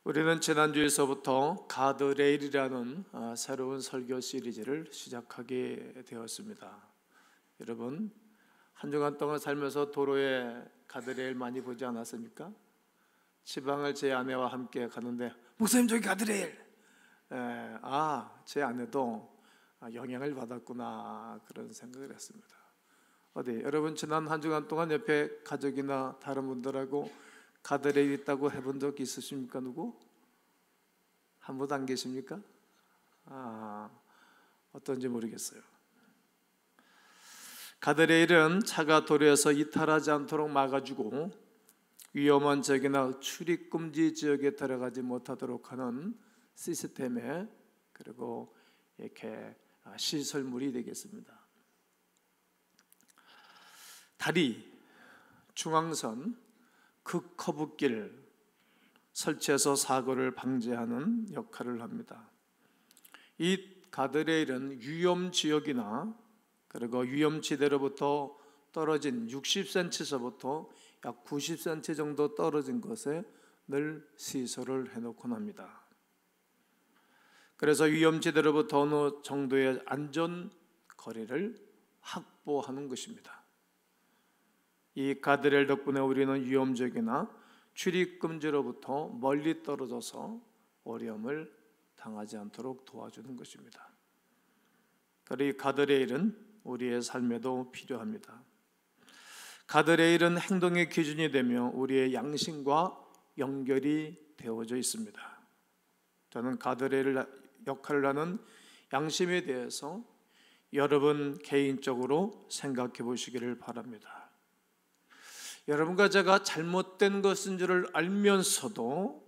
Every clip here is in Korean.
우리는 지난주에서부터 가드레일이라는 새로운 설교 시리즈를 시작하게 되었습니다. 여러분, 한 주간 동안 살면서 도로에 가드레일 많이 보지 않았습니까? 지방을 제 아내와 함께 가는데 목사님 저기 가드레일! 제 아내도 영향을 받았구나 그런 생각을 했습니다. 여러분 지난 한 주간 동안 옆에 가족이나 다른 분들하고 가드레일 있다고 해본 적 있으십니까? 누구? 한 분도 안 계십니까? 어떤지 모르겠어요. 가드레일은 차가 도로에서 이탈하지 않도록 막아주고 위험한 지역이나 출입금지 지역에 들어가지 못하도록 하는 시스템에 그리고 이렇게 시설물이 되겠습니다. 다리, 중앙선, 극커브길 설치해서 사고를 방지하는 역할을 합니다. 이 가드레일은 위험지역이나 그리고 위험지대로부터 떨어진 60cm서부터 약 90cm 정도 떨어진 곳에 늘 시설을 해놓곤 합니다. 그래서 위험지대로부터 어느 정도의 안전 거리를 확보하는 것입니다. 이 가드레일 덕분에 우리는 위험지역이나 출입금지로부터 멀리 떨어져서 어려움을 당하지 않도록 도와주는 것입니다. 그리고 이 가드레일은 우리의 삶에도 필요합니다. 가드레일은 행동의 기준이 되며 우리의 양심과 연결이 되어져 있습니다. 저는 가드레일 역할을 하는 양심에 대해서 여러분 개인적으로 생각해 보시기를 바랍니다. 여러분과 제가 잘못된 것인 줄을 알면서도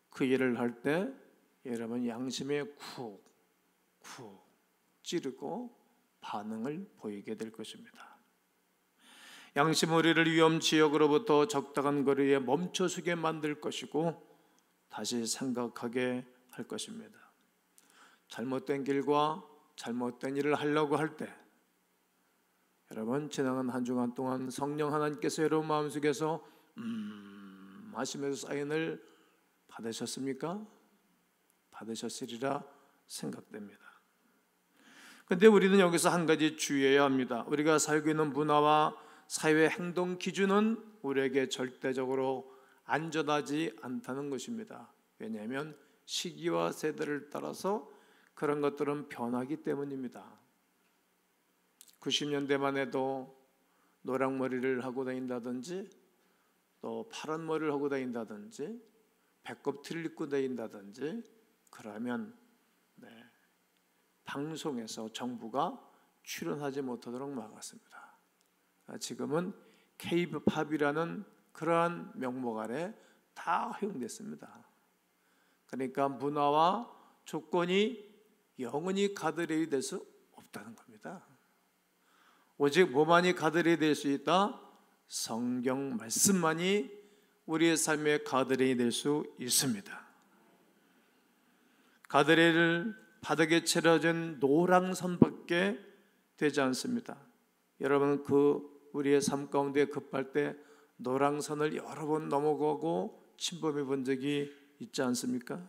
그 일을 할 때 여러분 양심에 쿡 찌르고 반응을 보이게 될 것입니다. 양심 우리를 위험 지역으로부터 적당한 거리에 멈춰서게 만들 것이고 다시 생각하게 할 것입니다. 잘못된 길과 잘못된 일을 하려고 할 때 여러분 지나간 한 주간 동안 성령 하나님께서 여러분 마음속에서 하시면서 사인을 받으셨습니까? 받으셨으리라 생각됩니다. 그런데 우리는 여기서 한 가지 주의해야 합니다. 우리가 살고 있는 문화와 사회 행동 기준은 우리에게 절대적으로 안전하지 않다는 것입니다. 왜냐하면 시기와 세대를 따라서 그런 것들은 변하기 때문입니다. 90년대만 해도 노랑머리를 하고 다닌다든지 또 파란 머리를 하고 다닌다든지 배꼽티를 입고 다닌다든지 그러면 방송에서 정부가 출연하지 못하도록 막았습니다. 지금은 K-팝이라는 그러한 명목 아래 다 허용됐습니다. 그러니까 문화와 조건이 영원히 가드레일이 될 수 없다는 겁니다. 오직 뭐만이 가드레일이 될 수 있다? 성경 말씀만이 우리의 삶의 가드레일이 될 수 있습니다. 가드레일을 바닥에 채려진 노랑선밖에 되지 않습니다. 여러분 우리의 삶 가운데 급할 때 노랑선을 여러 번 넘어가고 침범해 본 적이 있지 않습니까?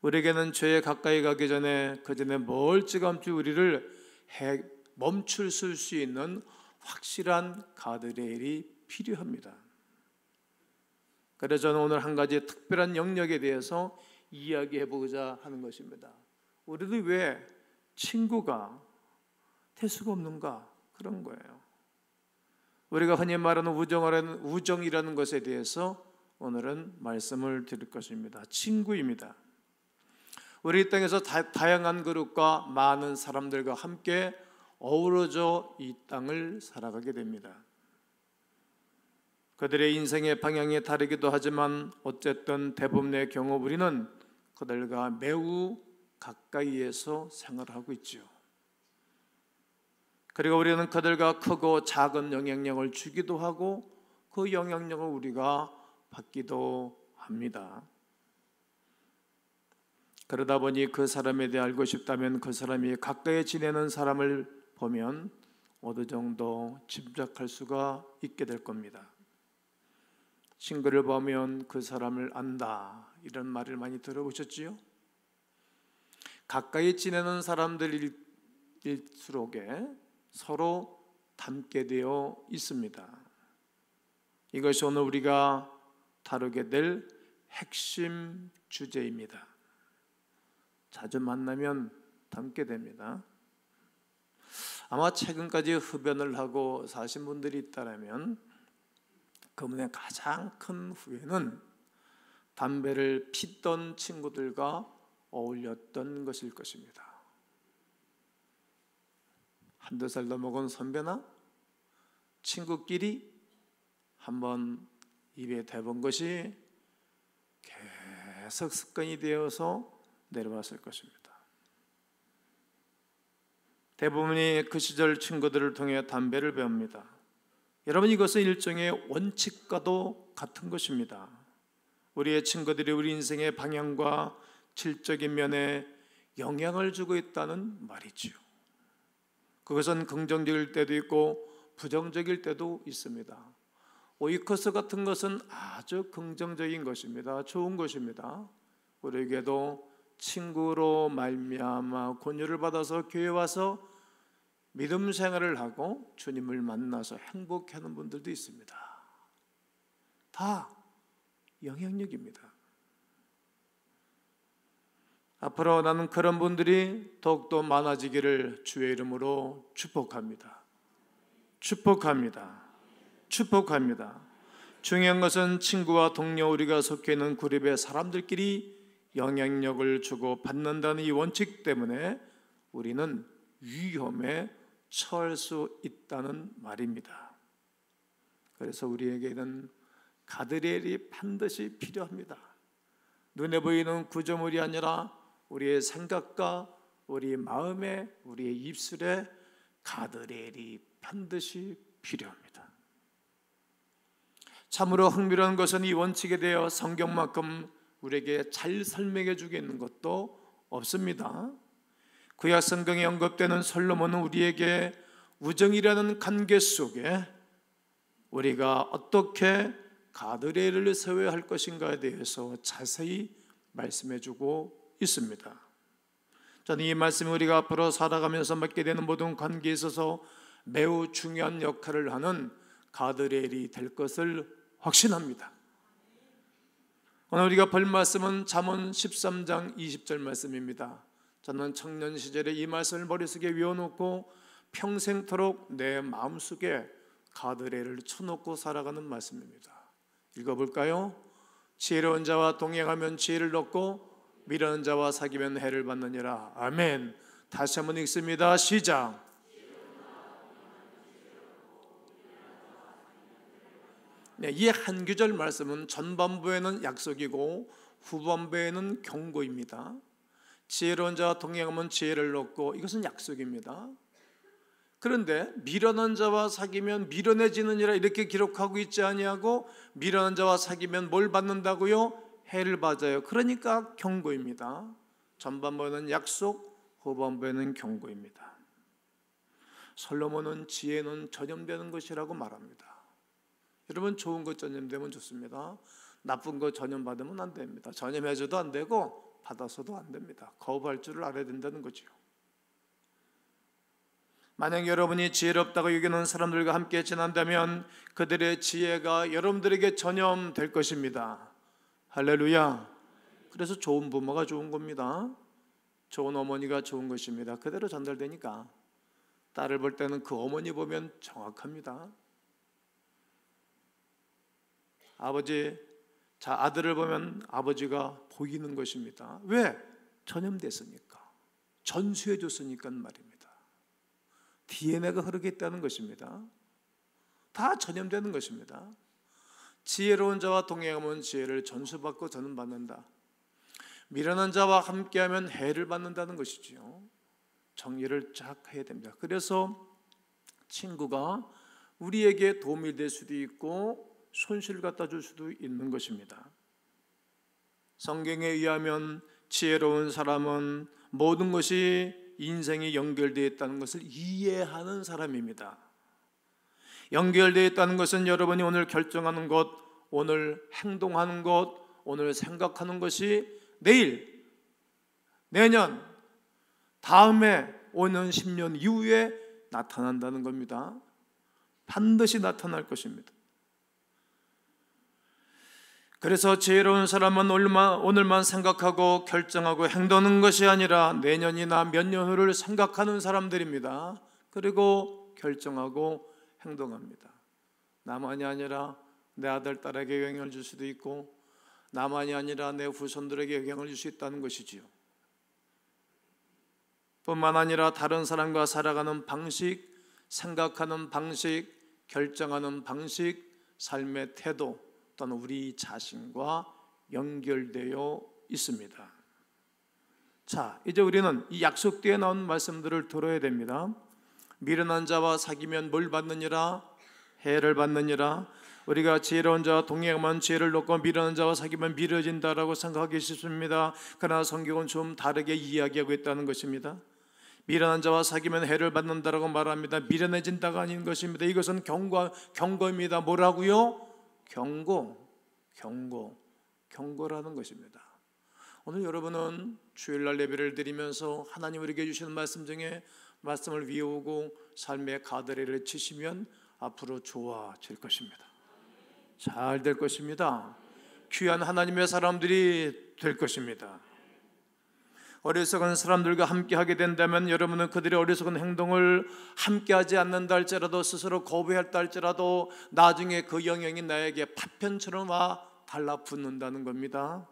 우리에게는 죄에 가까이 가기 전에 그 전에 멀찌감치 우리를 멈출 수 있는 확실한 가드레일이 필요합니다. 그래서 저는 오늘 한 가지 특별한 영역에 대해서 이야기해 보고자 하는 것입니다. 우리도 왜 친구가 될 수가 없는가? 그런 거예요. 우리가 흔히 말하는 우정이라는 것에 대해서 오늘은 말씀을 드릴 것입니다. 친구입니다. 우리 땅에서 다양한 그룹과 많은 사람들과 함께 어우러져 이 땅을 살아가게 됩니다. 그들의 인생의 방향이 다르기도 하지만 어쨌든 대부분의 경우 우리는 그들과 매우 가까이에서 생활하고 있죠. 그리고 우리는 그들과 크고 작은 영향력을 주기도 하고 그 영향력을 우리가 받기도 합니다. 그러다 보니 그 사람에 대해 알고 싶다면 그 사람이 가까이 지내는 사람을 보면 어느 정도 짐작할 수가 있게 될 겁니다. 친구를 보면 그 사람을 안다, 이런 말을 많이 들어보셨지요? 가까이 지내는 사람들일수록에 서로 닮게 되어 있습니다. 이것이 오늘 우리가 다루게 될 핵심 주제입니다. 자주 만나면 닮게 됩니다. 아마 최근까지 흡연을 하고 사신 분들이 있다면 그분의 가장 큰 후회는 담배를 피던 친구들과 어울렸던 것일 것입니다. 한두 살 더 먹은 선배나 친구끼리 한번 입에 대본 것이 계속 습관이 되어서 내려왔을 것입니다. 대부분이 그 시절 친구들을 통해 담배를 배웁니다. 여러분, 이것은 일종의 원칙과도 같은 것입니다. 우리의 친구들이 우리 인생의 방향과 질적인 면에 영향을 주고 있다는 말이지요. 그것은 긍정적일 때도 있고 부정적일 때도 있습니다. 오이커스 같은 것은 아주 긍정적인 것입니다. 좋은 것입니다. 우리에게도 친구로 말미암아 권유를 받아서 교회 와서 믿음 생활을 하고 주님을 만나서 행복해하는 분들도 있습니다. 다 영향력입니다. 앞으로 나는 그런 분들이 더욱더 많아지기를 주의 이름으로 축복합니다. 축복합니다. 축복합니다. 중요한 것은 친구와 동료, 우리가 속해 있는 그룹의 사람들끼리 영향력을 주고 받는다는 이 원칙 때문에 우리는 위험에 처할 수 있다는 말입니다. 그래서 우리에게는 가드레일이 반드시 필요합니다. 눈에 보이는 구조물이 아니라 우리의 생각과 우리 마음에, 우리의 입술에 가드레일이 반드시 필요합니다. 참으로 흥미로운 것은 이 원칙에 대해 성경만큼 우리에게 잘 설명해 주겠는 것도 없습니다. 구약 성경에 언급되는 솔로몬은 우리에게 우정이라는 관계 속에 우리가 어떻게 가드레일을 세워야 할 것인가에 대해서 자세히 말씀해 주고 있습니다. 저는 이 말씀이 우리가 앞으로 살아가면서 맺게 되는 모든 관계에 있어서 매우 중요한 역할을 하는 가드레일이 될 것을 확신합니다. 오늘 우리가 볼 말씀은 잠언 13장 20절 말씀입니다. 저는 청년 시절에 이 말씀을 머릿속에 외워놓고 평생토록 내 마음속에 가드레일을 쳐놓고 살아가는 말씀입니다. 읽어볼까요? 지혜로운 자와 동행하면 지혜를 얻고 미련한 자와 사귀면 해를 받느니라. 아멘. 다시 한번 읽습니다. 시작. 네, 이 한 구절 말씀은 전반부에는 약속이고 후반부에는 경고입니다. 지혜로운 자와 동행하면 지혜를 얻고, 이것은 약속입니다. 그런데 미련한 자와 사귀면 미련해지느니라 이렇게 기록하고 있지 아니하고, 미련한 자와 사귀면 뭘 받는다고요? 해를 받아요. 그러니까 경고입니다. 전반부에는 약속, 후반부에는 경고입니다. 솔로몬은 지혜는 전염되는 것이라고 말합니다. 여러분, 좋은 것 전염되면 좋습니다. 나쁜 것 전염받으면 안 됩니다. 전염해줘도 안 되고 받아서도 안 됩니다. 거부할 줄을 알아야 된다는 거죠. 만약 여러분이 지혜롭다고 여기는 사람들과 함께 지낸다면 그들의 지혜가 여러분들에게 전염될 것입니다. 할렐루야. 그래서 좋은 부모가 좋은 겁니다. 좋은 어머니가 좋은 것입니다. 그대로 전달되니까 딸을 볼 때는 그 어머니 보면 정확합니다. 아들을 보면 아버지가 보이는 것입니다. 왜? 전염됐으니까, 전수해 줬으니까 말입니다. DNA가 흐르게 있다는 것입니다. 다 전염되는 것입니다. 지혜로운 자와 동행하면 지혜를 전수받고 전음받는다. 미련한 자와 함께하면 해를 받는다는 것이지요. 정리를 쫙 해야 됩니다. 그래서 친구가 우리에게 도움이 될 수도 있고 손실을 갖다 줄 수도 있는 것입니다. 성경에 의하면 지혜로운 사람은 모든 것이 인생이 연결되어 있다는 것을 이해하는 사람입니다. 연결되어 있다는 것은 여러분이 오늘 결정하는 것, 오늘 행동하는 것, 오늘 생각하는 것이 내일, 내년, 다음에 5년, 10년 이후에 나타난다는 겁니다. 반드시 나타날 것입니다. 그래서 지혜로운 사람은 오늘만 생각하고 결정하고 행동하는 것이 아니라 내년이나 몇 년 후를 생각하는 사람들입니다. 그리고 결정하고 행동합니다. 나만이 아니라 내 아들, 딸에게 영향을 줄 수도 있고, 나만이 아니라 내 후손들에게 영향을 줄 수 있다는 것이지요. 뿐만 아니라 다른 사람과 살아가는 방식, 생각하는 방식, 결정하는 방식, 삶의 태도 또는 우리 자신과 연결되어 있습니다. 자, 이제 우리는 이 약속되어 나온 말씀들을 들어야 됩니다. 미련한 자와 사귀면 뭘 받느니라? 해를 받느니라. 우리가 지혜로운 자와 동행하면 지혜를 놓고 미련한 자와 사귀면 미련해진다라고 생각하기 쉽습니다. 그러나 성경은 좀 다르게 이야기하고 있다는 것입니다. 미련한 자와 사귀면 해를 받는다라고 말합니다. 미련해진다가 아닌 것입니다. 이것은 경고입니다. 뭐라고요? 경고라는 것입니다. 오늘 여러분은 주일날 예배를 드리면서 하나님 우리에게 주시는 말씀 중에 말씀을 외우고 삶의 가드레일을 치시면 앞으로 좋아질 것입니다. 잘 될 것입니다. 귀한 하나님의 사람들이 될 것입니다. 어리석은 사람들과 함께하게 된다면 여러분은 그들의 어리석은 행동을 함께하지 않는다 할지라도, 스스로 거부했다 할지라도 나중에 그 영향이 나에게 파편처럼 와 달라붙는다는 겁니다.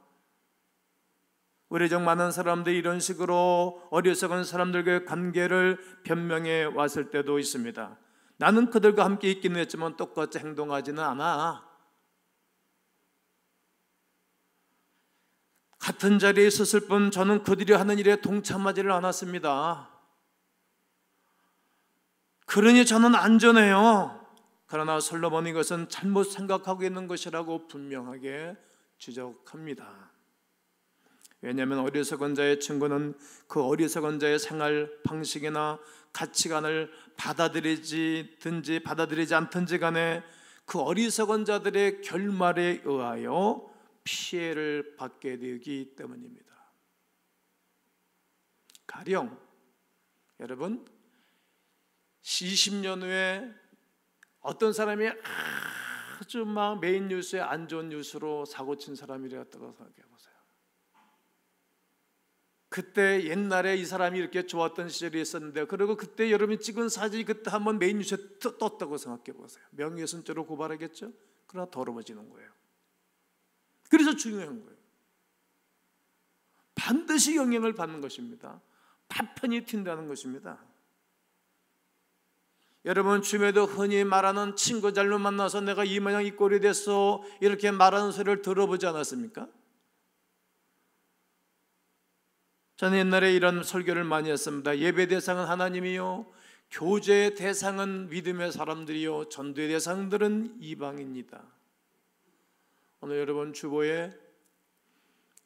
우리 중 많은 사람들이 이런 식으로 어리석은 사람들과의 관계를 변명해 왔을 때도 있습니다. 나는 그들과 함께 있기는 했지만 똑같이 행동하지는 않아. 같은 자리에 있었을 뿐 저는 그들이 하는 일에 동참하지를 않았습니다. 그러니 저는 안전해요. 그러나 솔로몬이 이것은 잘못 생각하고 있는 것이라고 분명하게 지적합니다. 왜냐하면 어리석은 자의 친구는 그 어리석은 자의 생활 방식이나 가치관을 받아들이지 않든지 간에 그 어리석은 자들의 결말에 의하여 피해를 받게 되기 때문입니다. 가령 여러분 20년 후에 어떤 사람이 아주 막 메인 뉴스에 안 좋은 뉴스로 사고 친 사람이랬다고 생각해 보세요. 그때 옛날에 이 사람이 이렇게 좋았던 시절이 있었는데, 그리고 그때 여러분이 찍은 사진이 그때 한번 메인 뉴스에 떴다고 생각해 보세요. 명예훼손죄로 고발하겠죠? 그러나 더러워지는 거예요. 그래서 중요한 거예요. 반드시 영향을 받는 것입니다. 파편이 튄다는 것입니다. 여러분 주변에도 흔히 말하는 친구 잘못 만나서 내가 이 모양 이 꼴이 됐어 이렇게 말하는 소리를 들어보지 않았습니까? 저는 옛날에 이런 설교를 많이 했습니다. 예배 대상은 하나님이요, 교제의 대상은 믿음의 사람들이요, 전도의 대상들은 이방입니다. 오늘 여러분 주보에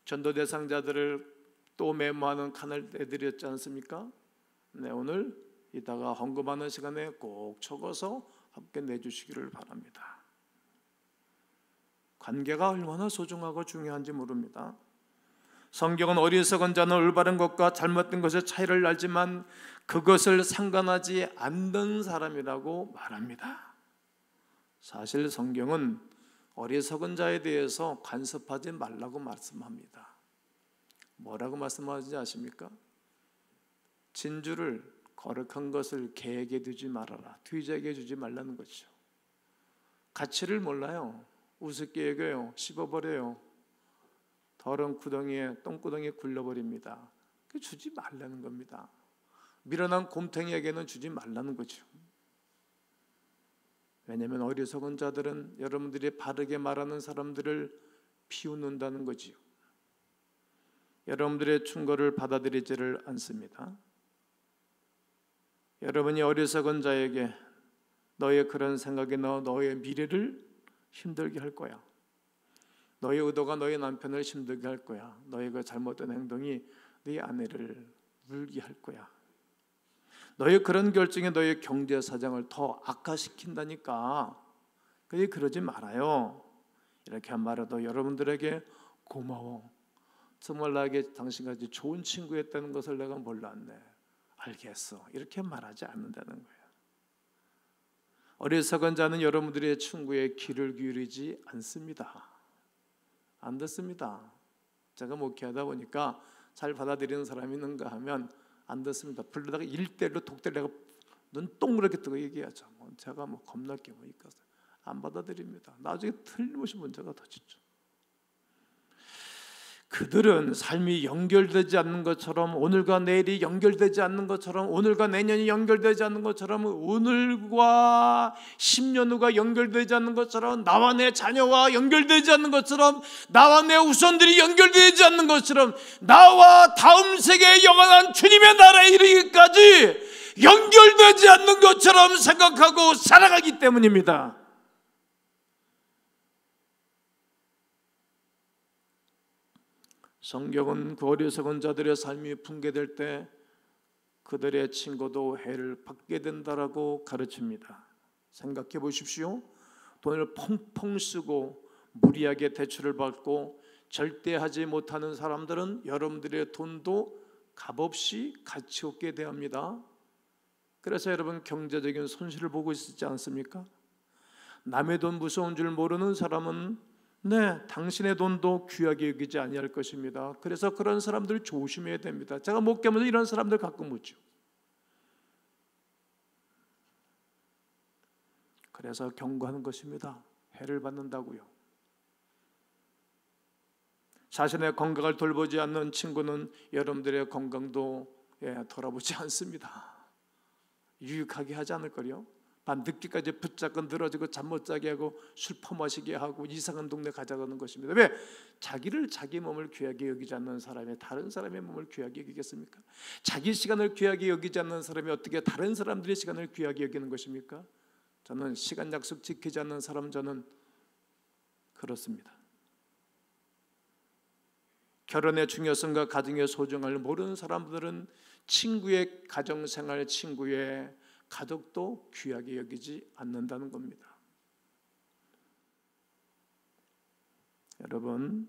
전도 대상자들을 또 메모하는 칸을 내드렸지 않습니까? 네, 오늘 이따가 헌금하는 시간에 꼭 적어서 함께 내주시기를 바랍니다. 관계가 얼마나 소중하고 중요한지 모릅니다. 성경은 어리석은 자는 올바른 것과 잘못된 것의 차이를 알지만 그것을 상관하지 않는 사람이라고 말합니다. 사실 성경은 어리석은 자에 대해서 간섭하지 말라고 말씀합니다. 뭐라고 말씀하는지 아십니까? 진주를, 거룩한 것을 개에게 두지 말아라, 뒤져에게 주지 말라는 거죠. 가치를 몰라요. 우습게 여겨요. 씹어버려요. 더러운 구덩이에, 똥구덩이에 굴려버립니다. 그 주지 말라는 겁니다. 미련한 곰탱이에게는 주지 말라는 거죠. 왜냐하면 어리석은 자들은 여러분들이 바르게 말하는 사람들을 비웃는다는 거지요. 여러분들의 충고를 받아들이지를 않습니다. 여러분이 어리석은 자에게 너의 그런 생각이 너의 미래를 힘들게 할 거야. 너의 의도가 너의 남편을 힘들게 할 거야. 너의 그 잘못된 행동이 네 아내를 울게 할 거야. 너의 그런 결정이 너의 경제 사정을 더 악화시킨다니까. 그러지 말아요. 이렇게 말해도 여러분들에게 고마워, 정말 나에게 당신같이 좋은 친구였다는 것을 내가 몰랐네, 알겠어, 이렇게 말하지 않는다는 거예요. 어리석은 자는 여러분들의 친구에 귀를 기울이지 않습니다. 안 듣습니다. 제가 목회하다 보니까 잘 받아들이는 사람이 있는가 하면 안 듣습니다. 불러다가 1대1로 독대를 내가 눈 동그랗게 뜨고 얘기하죠. 제가 겁나게 있겠어요. 안 받아들입니다. 나중에 틀림없이 문제가 터지죠. 그들은 삶이 연결되지 않는 것처럼, 오늘과 내일이 연결되지 않는 것처럼, 오늘과 내년이 연결되지 않는 것처럼, 오늘과 10년 후가 연결되지 않는 것처럼, 나와 내 자녀와 연결되지 않는 것처럼, 나와 내 후손들이 연결되지 않는 것처럼, 나와 다음 세계에 영원한 주님의 나라에 이르기까지 연결되지 않는 것처럼 생각하고 살아가기 때문입니다. 성경은 그 어리석은 자들의 삶이 붕괴될 때 그들의 친구도 해를 받게 된다라고 가르칩니다. 생각해 보십시오. 돈을 펑펑 쓰고 무리하게 대출을 받고 절대 하지 못하는 사람들은 여러분들의 돈도 값없이 가치 없게 대합니다. 그래서 여러분 경제적인 손실을 보고 있지 않습니까? 남의 돈 무서운 줄 모르는 사람은 당신의 돈도 귀하게 여기지 아니할 것입니다. 그래서 그런 사람들 조심해야 됩니다. 제가 목회하면서 이런 사람들 가끔 묻죠. 그래서 경고하는 것입니다. 해를 받는다고요. 자신의 건강을 돌보지 않는 친구는 여러분들의 건강도 돌아보지 않습니다. 유익하게 하지 않을 거요. 밤 늦게까지 붙잡고 늘어지고 잠 못 자게 하고 술 퍼마시게 하고 이상한 동네 가져가는 것입니다. 왜? 자기 몸을 귀하게 여기지 않는 사람이 다른 사람의 몸을 귀하게 여기겠습니까? 자기 시간을 귀하게 여기지 않는 사람이 어떻게 다른 사람들의 시간을 귀하게 여기는 것입니까? 저는 시간 약속 지키지 않는 사람, 저는 그렇습니다. 결혼의 중요성과 가정의 소중함을 모르는 사람들은 친구의 가정생활, 친구의 가족도 귀하게 여기지 않는다는 겁니다. 여러분,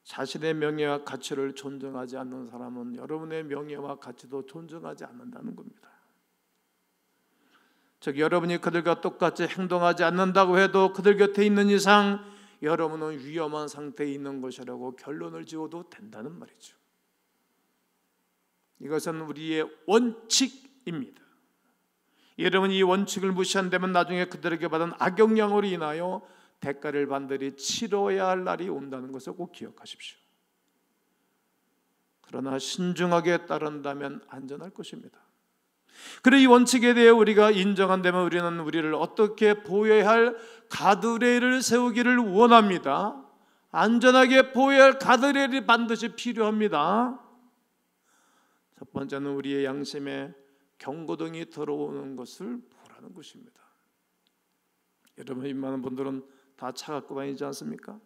자신의 명예와 가치를 존중하지 않는 사람은 여러분의 명예와 가치도 존중하지 않는다는 겁니다. 즉 여러분이 그들과 똑같이 행동하지 않는다고 해도 그들 곁에 있는 이상 여러분은 위험한 상태에 있는 것이라고 결론을 지어도 된다는 말이죠. 이것은 우리의 원칙입니다. 여러분이 이 원칙을 무시한다면 나중에 그들에게 받은 악영향으로 인하여 대가를 반드시 치러야 할 날이 온다는 것을 꼭 기억하십시오. 그러나 신중하게 따른다면 안전할 것입니다. 그리고 이 원칙에 대해 우리가 인정한다면 우리는 우리를 어떻게 보호해야 할 가드레일을 세우기를 원합니다. 안전하게 보호해야 할 가드레일이 반드시 필요합니다. 첫 번째는 우리의 양심에 경고등이 들어오는 것을 보라는 것입니다. 여러분, 웬만한 분들은 다 차 갖고 다니지 않습니까?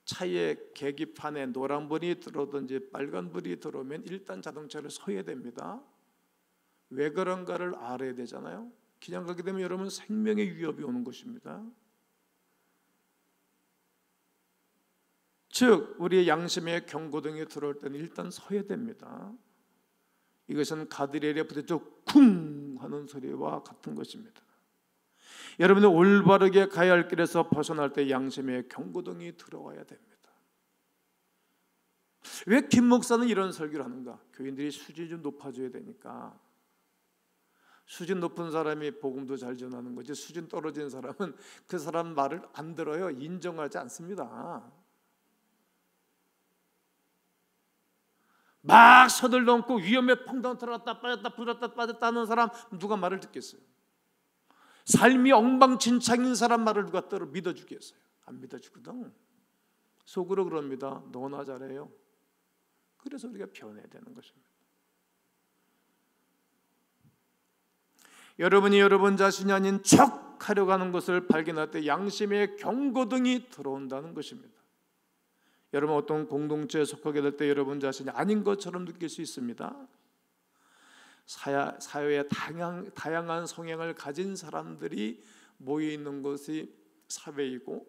차의 계기판에 노란불이 들어오든지 빨간불이 들어오면 일단 자동차를 서야 됩니다. 왜 그런가를 알아야 되잖아요. 그냥 가게 되면 여러분 생명의 위협이 오는 것입니다. 즉 우리의 양심에 경고등이 들어올 때는 일단 서야 됩니다. 이것은 가드레일에 부딪혀 쿵 하는 소리와 같은 것입니다. 여러분이 올바르게 가야 할 길에서 벗어날 때 양심에 경고등이 들어와야 됩니다. 왜 김 목사는 이런 설교를 하는가? 교인들이 수준이 좀 높아져야 되니까. 수준 높은 사람이 복음도 잘 전하는 거지, 수준 떨어진 사람은 그 사람 말을 안 들어요. 인정하지 않습니다. 막 서들넘고 위험에 퐁당 들어갔다 빠졌다 부졌다 빠졌다 하는 사람 누가 말을 듣겠어요? 삶이 엉망진창인 사람 말을 누가 믿어주겠어요? 안 믿어주거든. 속으로 그럽니다. 너나 잘해요. 그래서 우리가 변해야 되는 것입니다. 여러분이 여러분 자신이 아닌 척 하려고 하는 것을 발견할 때 양심의 경고등이 들어온다는 것입니다. 여러분 어떤 공동체에 속하게 될 때 여러분 자신이 아닌 것처럼 느낄 수 있습니다. 사회에 다양한 성향을 가진 사람들이 모여 있는 것이 사회이고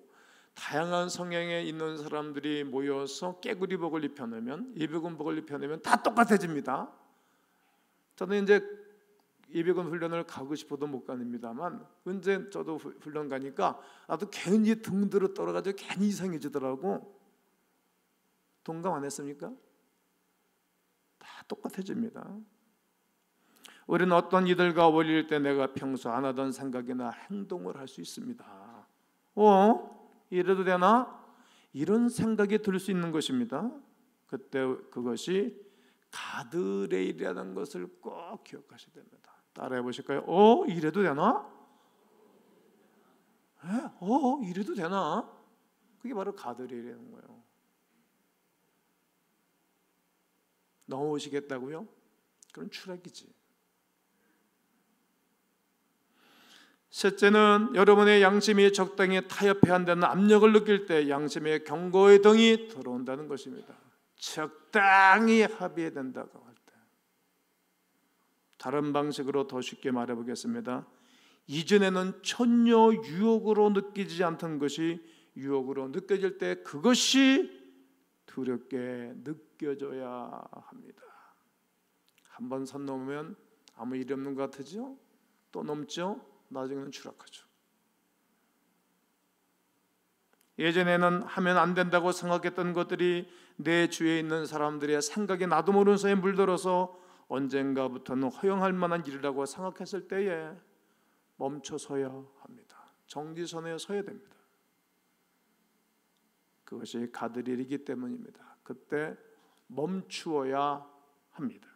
다양한 성향에 있는 사람들이 모여서 깨구리복을 입혀놓으면, 예비군복을 입혀놓으면 다 똑같아집니다. 저는 이제 예비군 훈련을 가고 싶어도 못 가입니다만, 언제 저도 훈련 가니까 나도 괜히 등 들어 떨어가지고 괜히 이상해지더라고. 동감 안 했습니까? 다 똑같아집니다. 우리는 어떤 이들과 어울릴 때 내가 평소 안 하던 생각이나 행동을 할 수 있습니다. 이래도 되나? 이런 생각이 들 수 있는 것입니다. 그때 그것이 가드레일이라는 것을 꼭 기억하셔야 됩니다. 따라해 보실까요? 이래도 되나? 이래도 되나? 그게 바로 가드레일이라는 거예요. 넘어오시겠다고요? 그럼 추락이지. 셋째는 여러분의 양심이 적당히 타협해야 한다는 압력을 느낄 때 양심의 경고의 등이 들어온다는 것입니다. 적당히 합의해야 된다고 할 때. 다른 방식으로 더 쉽게 말해보겠습니다. 이전에는 전혀 유혹으로 느끼지 않던 것이 유혹으로 느껴질 때 그것이 두렵게 느껴져야 합니다. 한번 선 넘으면 아무 일이 없는 것 같으죠? 또 넘죠? 나중에는 추락하죠. 예전에는 하면 안 된다고 생각했던 것들이 내 주위에 있는 사람들의 생각에 나도 모르는 사이에 물들어서 언젠가부터는 허용할 만한 일이라고 생각했을 때에 멈춰서야 합니다. 정지선에 서야 됩니다. 그것이 가드레일이기 때문입니다. 그때 멈추어야 합니다.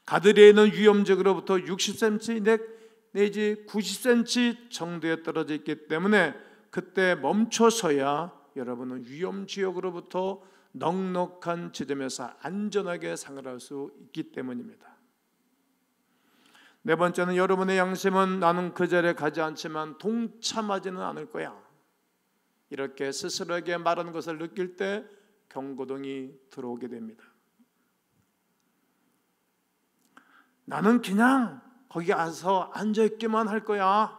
가드레일은 위험적으로부터 60cm 내지 90cm 정도에 떨어져 있기 때문에 그때 멈춰서야 여러분은 위험지역으로부터 넉넉한 지점에서 안전하게 생활할 수 있기 때문입니다. 네 번째는 여러분의 양심은 나는 그 자리에 가지 않지만 동참하지는 않을 거야, 이렇게 스스로에게 말하는 것을 느낄 때 경고등이 들어오게 됩니다. 나는 그냥 거기 가서 앉아있기만 할 거야.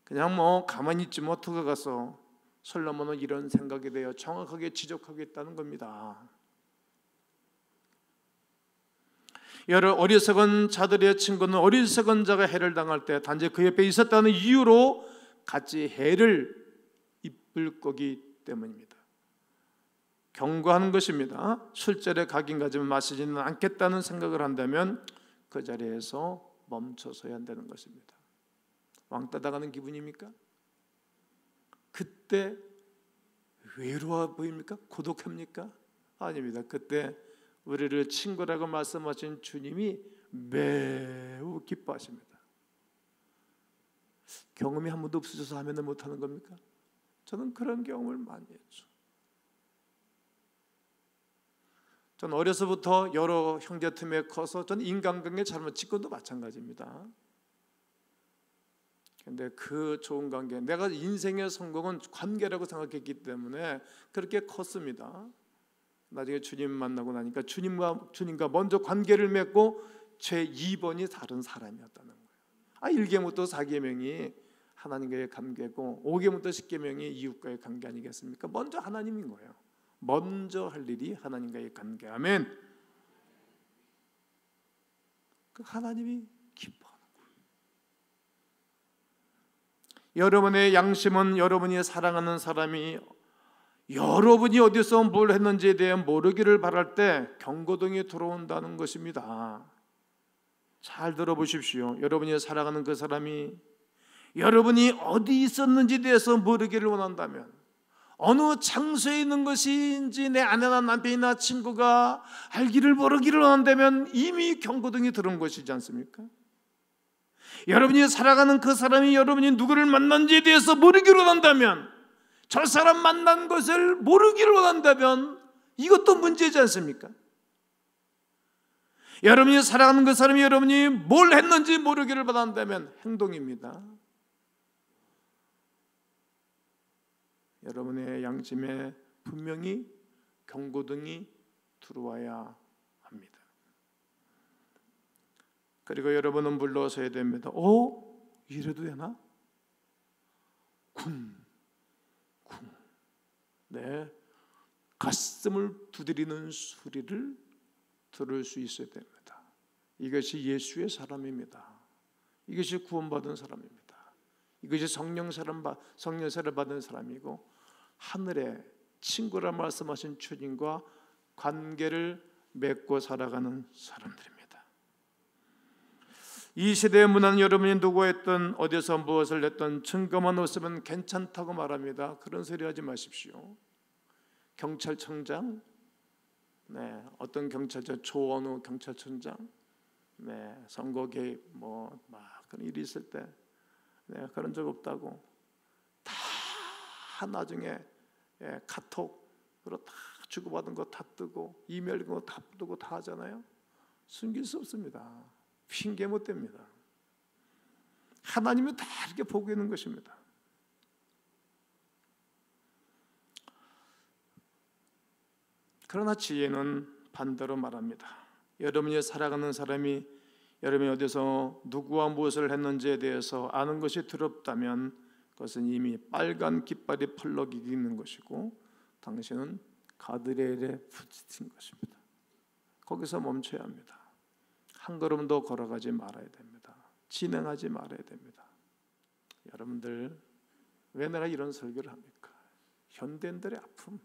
그냥 가만히 있지 뭐 어떻게 가서. 솔로몬은 이런 생각에 대해 정확하게 지적하고 있다는 겁니다. 여러 어리석은 자들의 친구는 어리석은 자가 해를 당할 때 단지 그 옆에 있었다는 이유로 같이 해를 입을 거기 때문입니다. 경고하는 것입니다. 술자리에 가긴 가지만 마시지는 않겠다는 생각을 한다면 그 자리에서 멈춰서야 한다는 것입니다. 왕따 당하는 기분입니까? 그때 외로워 보입니까? 고독합니까? 아닙니다. 그때 우리를 친구라고 말씀하신 주님이 매우 기뻐하십니다. 경험이 한 번도 없으셔서 하면 못하는 겁니까? 저는 그런 경험을 많이 했죠. 전 어려서부터 여러 형제 틈에 커서 전 인간관계 잘못 지금도 마찬가지입니다. 근데 그 좋은 관계, 내가 인생의 성공은 관계라고 생각했기 때문에 그렇게 컸습니다. 나중에 주님 만나고 나니까 주님과 먼저 관계를 맺고 제 2번이 다른 사람이었다는 거예요. 1계명부터 4계명이 하나님과의 관계고 5계명부터 10계명이 이웃과의 관계 아니겠습니까? 먼저 하나님인 거예요. 먼저 할 일이 하나님과의 관계. 아멘. 그 하나님이 기뻐하는 거예요. 여러분의 양심은 여러분이 사랑하는 사람이 여러분이 어디서 뭘 했는지에 대해 모르기를 바랄 때 경고등이 들어온다는 것입니다. 잘 들어보십시오. 여러분이 사랑하는 그 사람이 여러분이 어디 있었는지에 대해서 모르기를 원한다면, 어느 장소에 있는 것인지 내 아내나 남편이나 친구가 알기를 모르기를 원한다면 이미 경고등이 들어온 것이지 않습니까? 여러분이 살아가는 그 사람이 여러분이 누구를 만난지에 대해서 모르기를 원한다면, 저 사람 만난 것을 모르기를 원한다면 이것도 문제지 않습니까? 여러분이 살아가는 그 사람이 여러분이 뭘 했는지 모르기를 원한다면 행동입니다. 여러분의 양심에 분명히 경고등이 들어와야 합니다. 그리고 여러분은 물러서야 됩니다. 이래도 되나? 쿵 가슴을 두드리는 소리를 들을 수 있어야 됩니다. 이것이 예수의 사람입니다. 이것이 구원받은 사람입니다. 이것이 성령세를 받은 사람이고 하늘의 친구라 말씀하신 주님과 관계를 맺고 살아가는 사람들입니다. 이 시대의 문화는 여러분이 누구 했든 어디서 무엇을 했든 증거만 없으면 괜찮다고 말합니다. 그런 소리 하지 마십시오. 경찰청장, 어떤 경찰청, 조원우 경찰청장, 선거 개입 막 그런 일이 있을 때 그런 적 없다고 다 나중에 카톡으로 다 주고받은 거 다 뜨고 이메일 거 다 뜨고 다 하잖아요. 숨길 수 없습니다. 핑계 못 댑니다. 하나님이 다 이렇게 보고 있는 것입니다. 그러나 지혜는 반대로 말합니다. 여러분이 살아가는 사람이 여러분이 어디서 누구와 무엇을 했는지에 대해서 아는 것이 두렵다면 그것은 이미 빨간 깃발이 펄럭이 있는 것이고 당신은 가드레일에 부딪힌 것입니다. 거기서 멈춰야 합니다. 한 걸음 더 걸어가지 말아야 됩니다. 진행하지 말아야 됩니다. 여러분들 왜 내가 이런 설교를 합니까? 현대인들의 아픔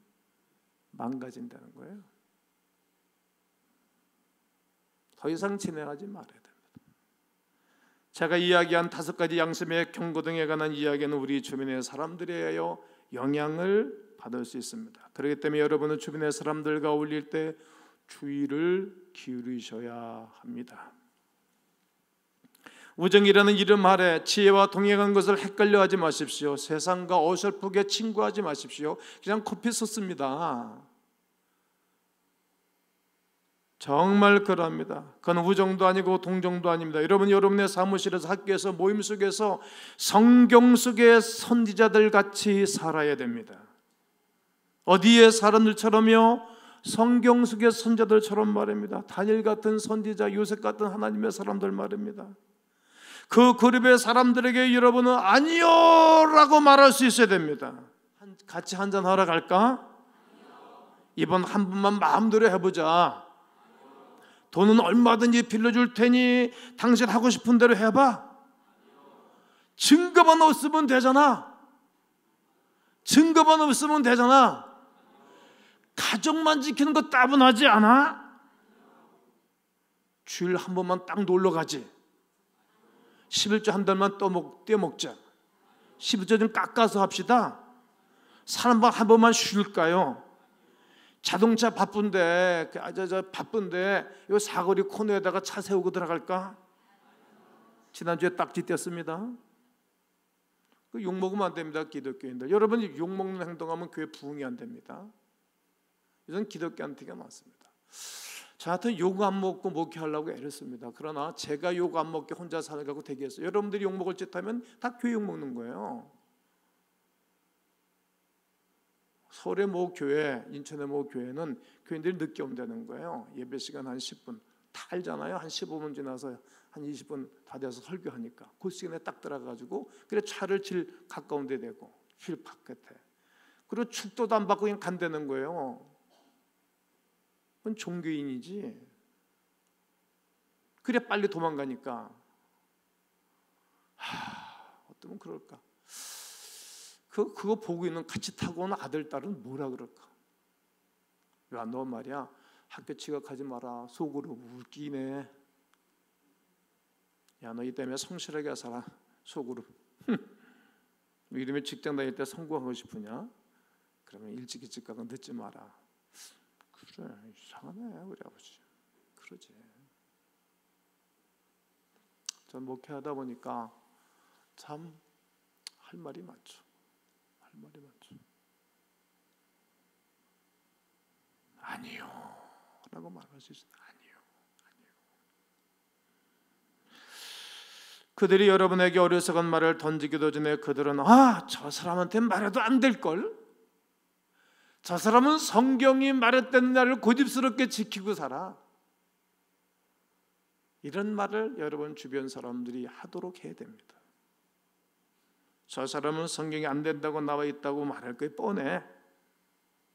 망가진다는 거예요. 더 이상 진행하지 말아야 됩니다. 제가 이야기한 5가지 양심의 경고등에 관한 이야기는 우리 주변의 사람들에게 영향을 받을 수 있습니다. 그렇기 때문에 여러분은 주변의 사람들과 어울릴 때 주의를 기울이셔야 합니다. 우정이라는 이름 아래 지혜와 동행한 것을 헷갈려하지 마십시오. 세상과 어설프게 친구하지 마십시오. 그냥 커피 쏟습니다. 정말 그러합니다. 그건 우정도 아니고 동정도 아닙니다. 여러분의 사무실에서 학교에서 모임 속에서 성경 속의 선지자들 같이 살아야 됩니다. 어디에 사람들처럼요? 성경 속의 선지자들처럼 말입니다. 다니엘 같은 선지자, 요셉 같은 하나님의 사람들 말입니다. 그 그룹의 사람들에게 여러분은 아니요 라고 말할 수 있어야 됩니다. 같이 한잔 하러 갈까? 이번 한 번만 마음대로 해보자. 돈은 얼마든지 빌려줄 테니 당신 하고 싶은 대로 해봐. 증거만 없으면 되잖아. 증거만 없으면 되잖아. 가족만 지키는 거 따분하지 않아? 주일 한 번만 딱 놀러 가지. 11조 한 달만 떼먹자. 11조 좀 깎아서 합시다. 사람 한 번만 쉴까요? 자동차 바쁜데 바쁜데 이 사거리 코너에다가 차 세우고 들어갈까? 지난주에 딱지 뗐습니다. 욕 먹으면 안 됩니다. 기독교인들 여러분이 욕 먹는 행동하면 교회 부흥이 안 됩니다. 이건 기독교한테가 맞습니다. 저한테는 욕 안 먹고 목회하려고 애를 씁니다. 그러나 제가 욕 안 먹게 혼자 살아가고 되겠어요. 여러분들이 욕 먹을 짓 하면 다 교회 욕 먹는 거예요. 서울의 모 교회, 인천의 모 교회는 교인들이 늦게 온다는 거예요. 예배 시간 한 10분 다 알잖아요. 한 15분 지나서 한 20분 다 돼서 설교하니까 그 시간에 딱 들어가가지고 그래 차를 질 가까운 데 대고 휠 바깥에 그리고 축도도 안 받고 그냥 간다는 거예요. 그건 종교인이지. 그래 빨리 도망가니까. 어쩌면 그럴까. 그거 보고 있는 같이 타고 오는 아들 딸은 뭐라 그럴까. 야 너 말이야 학교 지각하지 마라. 속으로 웃기네. 야 너 이 때문에 성실하게 살아. 속으로. 이름에 직장 다닐 때 성공하고 싶으냐? 그러면 일찍 가고 늦지 마라. 그래 이상하네 우리 아버지. 그러지. 전 목회하다 보니까 참 할 말이 많죠. 할 말이 많죠. 아니요 라고 말할 수 있어요. 아니요. 그들이 여러분에게 어리석은 말을 던지기도 전에 그들은 저 사람한테 말해도 안 될걸? 저 사람은 성경이 말했다는 날을 고집스럽게 지키고 살아. 이런 말을 여러분 주변 사람들이 하도록 해야 됩니다. 저 사람은 성경이 안 된다고 나와 있다고 말할 게 뻔해.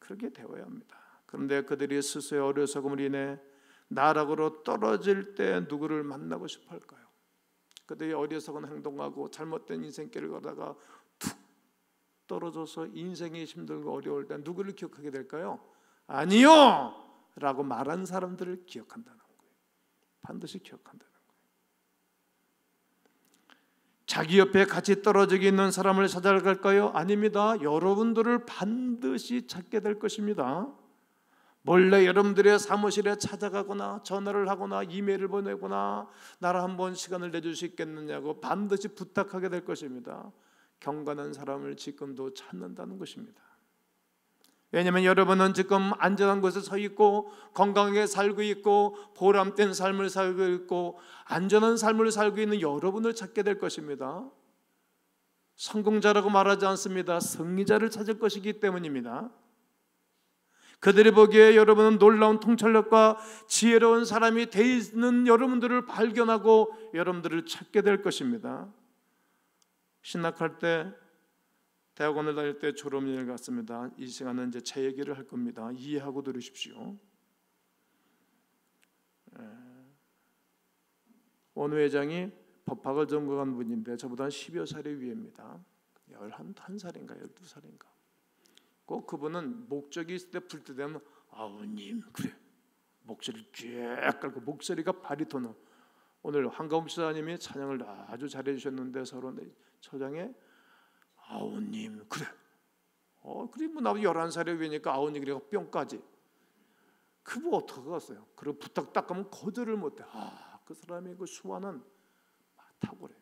그렇게 되어야 합니다. 그런데 그들이 스스로의 어리석음으로 인해 나락으로 떨어질 때 누구를 만나고 싶어 할까요? 그들이 어리석은 행동하고 잘못된 인생길을 가다가 툭 떨어져서 인생이 힘들고 어려울 때 누구를 기억하게 될까요? 아니요! 라고 말한 사람들을 기억한다는 거예요. 반드시 기억한다는 거예요. 자기 옆에 같이 떨어지게 있는 사람을 찾아갈까요? 아닙니다. 여러분들을 반드시 찾게 될 것입니다. 몰래 여러분들의 사무실에 찾아가거나 전화를 하거나 이메일을 보내거나 나를 한번 시간을 내줄 수 있겠느냐고 반드시 부탁하게 될 것입니다. 경건한 사람을 지금도 찾는다는 것입니다. 왜냐하면 여러분은 지금 안전한 곳에 서 있고 건강하게 살고 있고 보람된 삶을 살고 있고 안전한 삶을 살고 있는 여러분을 찾게 될 것입니다. 성공자라고 말하지 않습니다. 승리자를 찾을 것이기 때문입니다. 그들이 보기에 여러분은 놀라운 통찰력과 지혜로운 사람이 돼 있는 여러분들을 발견하고 여러분들을 찾게 될 것입니다. 신학할 때, 대학원을 다닐 때 졸업여행을 갔습니다. 이 시간은 이제 제 얘기를 할 겁니다. 이해하고 들으십시오. 원우 회장이 법학을 전공한 분인데 저보다 10여 살이 위입니다. 11살인가 12살인가. 꼭 그분은 목적이 있을 때 불 때 되면 아우님 그래 목소리를 쫙 깔고 목소리가 바리톤으로 오늘 황가움 지사님이 찬양을 아주 잘해 주셨는데 서로 처장에 아우님 그래 그래 뭐 나도 11살에 위니까 아우님 그래 뿅까지 그거 어떻게 갔어요? 그리고 부탁 딱 하면 거절을 못해. 그 사람의 그 수완은 탁월해.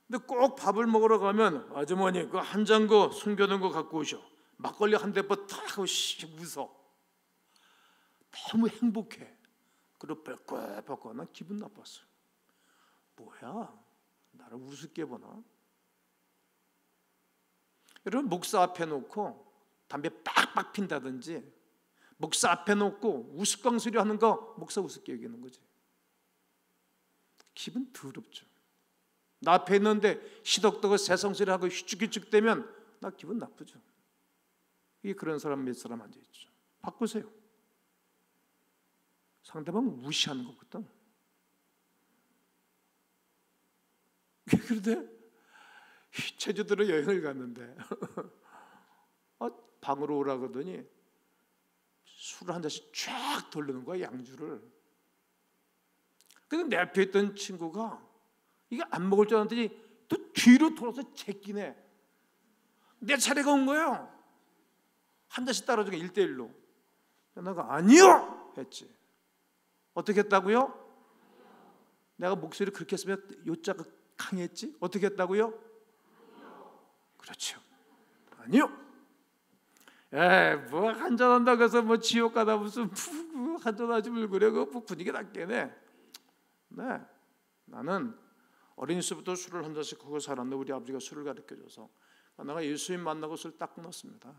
근데 꼭 밥을 먹으러 가면 아주머니 그 한 잔 거 숨겨둔 거 갖고 오셔. 막걸리 한 대버 탁 하고 웃어. 너무 행복해. 그리고 뺄거뺄거 난 기분 나빴어. 뭐야? 나를 우습게 보나? 여러분 목사 앞에 놓고 담배 빡빡 핀다든지 목사 앞에 놓고 우스꽝스리 하는 거 목사 우습게 여기는 거지. 기분 더럽죠. 나 앞에 있는데 시덕덕을 새성스레 하고 휘죽휘죽 대면 나 기분 나쁘죠. 이게 그런 사람 몇 사람 앉아있죠. 바꾸세요. 상대방 무시하는 거거든. 그런데 제주도로 여행을 갔는데 방으로 오라 그러더니 술을 한 잔씩 쫙 돌리는 거야, 양주를. 근데 내 앞에 있던 친구가 이게 안 먹을 줄 알았더니 또 뒤로 돌아서 제끼네. 내 차례가 온 거예요. 한 잔씩 따라주게 1대1로. 내가 아니요! 했지. 어떻게 했다고요? 내가 목소리 그렇게 했으면 요자가 강했지? 어떻게 했다고요? 그렇죠. 아니요. 뭐 한잔한다고 해서 뭐 지옥 가다 무슨 한잔하지 말고 그래. 그 분위기 낫겠네. 네, 나는 어린이집부터 술을 한 잔씩 하고 살았는데 우리 아버지가 술을 가르쳐줘서 내가 예수님 만나고 술 딱 끊었습니다.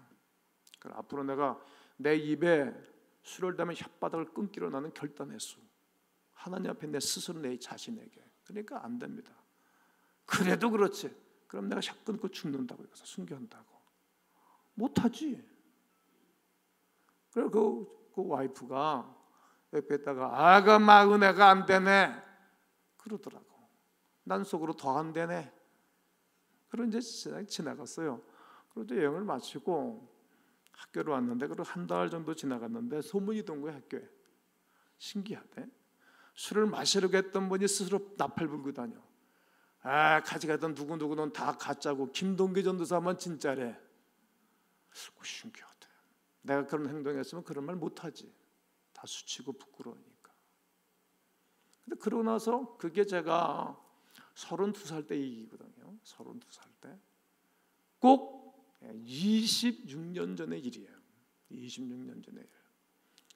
그래서 앞으로 내가 내 입에 술을 담은 혓바닥을 끊기로 나는 결단했어. 하나님 앞에 내 스스로 내 자신에게. 그러니까 안 됩니다. 그래도 그렇지. 그럼 내가 샷 끊고 죽는다고 해서 순교한다고. 못하지. 그리고 그 와이프가 옆에다가 그 은혜가 안 되네 그러더라고. 난 속으로 더 안 되네. 그런 이제 지나갔어요. 그리고 여행을 마치고 학교로 왔는데 그리고 한 달 정도 지나갔는데 소문이 돈 거야 학교에. 신기하대. 술을 마시려고 했던 분이 스스로 나팔 불고 다녀. 같이 갔던 누구누구는 다 가짜고 김동기 전도사만 진짜래. 신기하대. 내가 그런 행동했으면 그런 말 못하지. 다 수치고 부끄러우니까. 근데 그러고 나서 그게 제가 32살 때 얘기거든요. 32살 때. 꼭 26년 전의 일이에요. 26년 전의 일.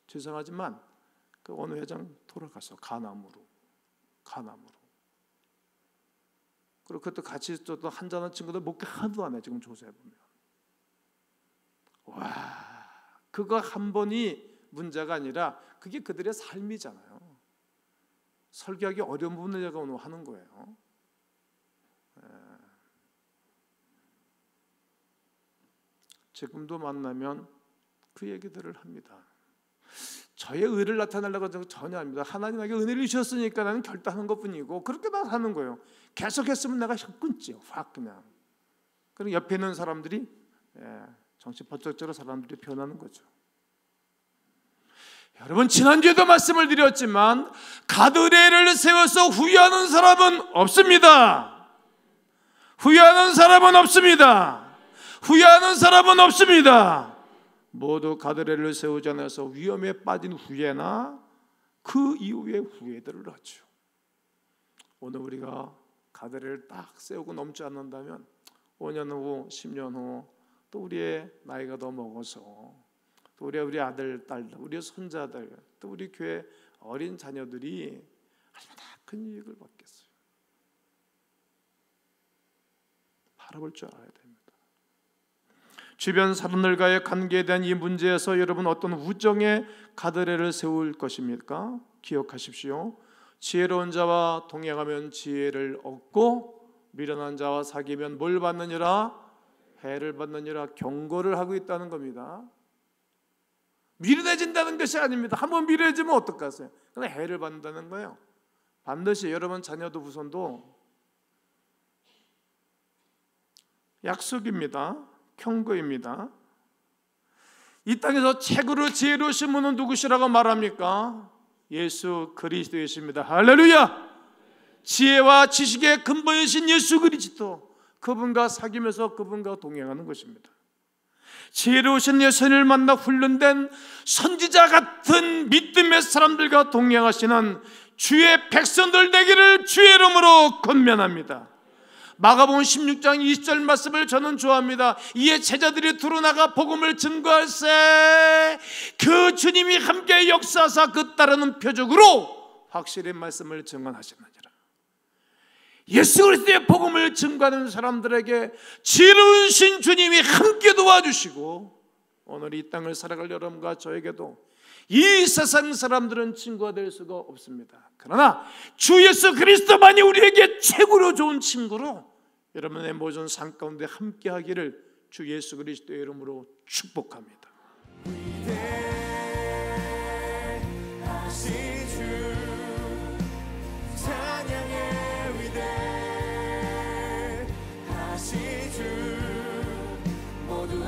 죄송하지만 그 어느 회장 돌아갔어. 간암으로. 그리고 그때 같이 있었던 한잔한 친구들 목회 하도 안 해. 지금 조사해보면. 와, 그거 한 번이 문제가 아니라 그게 그들의 삶이잖아요. 설교하기 어려운 부분을 제가 오늘 하는 거예요. 지금도 만나면 그 얘기들을 합니다. 저의 의를 나타내려고 하는 건 전혀 아닙니다. 하나님에게 은혜를 주셨으니까 나는 결단한 것뿐이고 그렇게만 하는 거예요. 계속했으면 내가 끊지 확 그냥. 그리고 옆에 있는 사람들이 정신 번쩍처럼 사람들이 변하는 거죠. 여러분, 지난주에도 말씀을 드렸지만 가드레일을 세워서 후회하는 사람은 없습니다. 후회하는 사람은 없습니다. 후회하는 사람은 없습니다. 모두 가드레일을 세우지 않아서 위험에 빠진 후회나 그 이후의 후회들을 하죠. 오늘 우리가 가드레일을 딱 세우고 넘지 않는다면 5년 후, 10년 후 또 우리의 나이가 더 먹어서 또 우리 아들, 딸, 우리 손자들, 또 우리 교회 어린 자녀들이 얼마나 큰 이익을 받겠어요. 바라볼 줄 알아야 됩니다. 주변 사람들과의 관계에 대한 이 문제에서 여러분 어떤 우정의 가드레일을 세울 것입니까? 기억하십시오. 지혜로운 자와 동행하면 지혜를 얻고 미련한 자와 사귀면 뭘 받느니라? 해를 받느니라. 경고를 하고 있다는 겁니다. 미련해진다는 것이 아닙니다. 한번 미련해지면 어떡하세요? 그냥 해를 받는다는 거예요. 반드시 여러분 자녀도 후손도 약속입니다. 경고입니다. 이 땅에서 최고로 지혜로우신 분은 누구시라고 말합니까? 예수 그리스도이십니다. 할렐루야! 지혜와 지식의 근본이신 예수 그리스도, 그분과 사귀면서 그분과 동행하는 것입니다. 지혜로우신 예수님을 만나 훈련된 선지자 같은 믿음의 사람들과 동행하시는 주의 백성들 되기를 주의 이름으로 권면합니다. 마가복음 16장 20절 말씀을 저는 좋아합니다. 이에 제자들이 두루나가 복음을 증거할세 그 주님이 함께 역사하사 그 따르는 표적으로 확실히 말씀을 증언하셨느니라. 예수 그리스도의 복음을 증거하는 사람들에게 지혜로우신 주님이 함께 도와주시고 오늘 이 땅을 살아갈 여러분과 저에게도 이 세상 사람들은 친구가 될 수가 없습니다. 그러나 주 예수 그리스도만이 우리에게 최고로 좋은 친구로 여러분의 모든 삶 가운데 함께 하기를 주 예수 그리스도의 이름으로 축복합니다. 위대하신 주 찬양의 위대하신 주 모두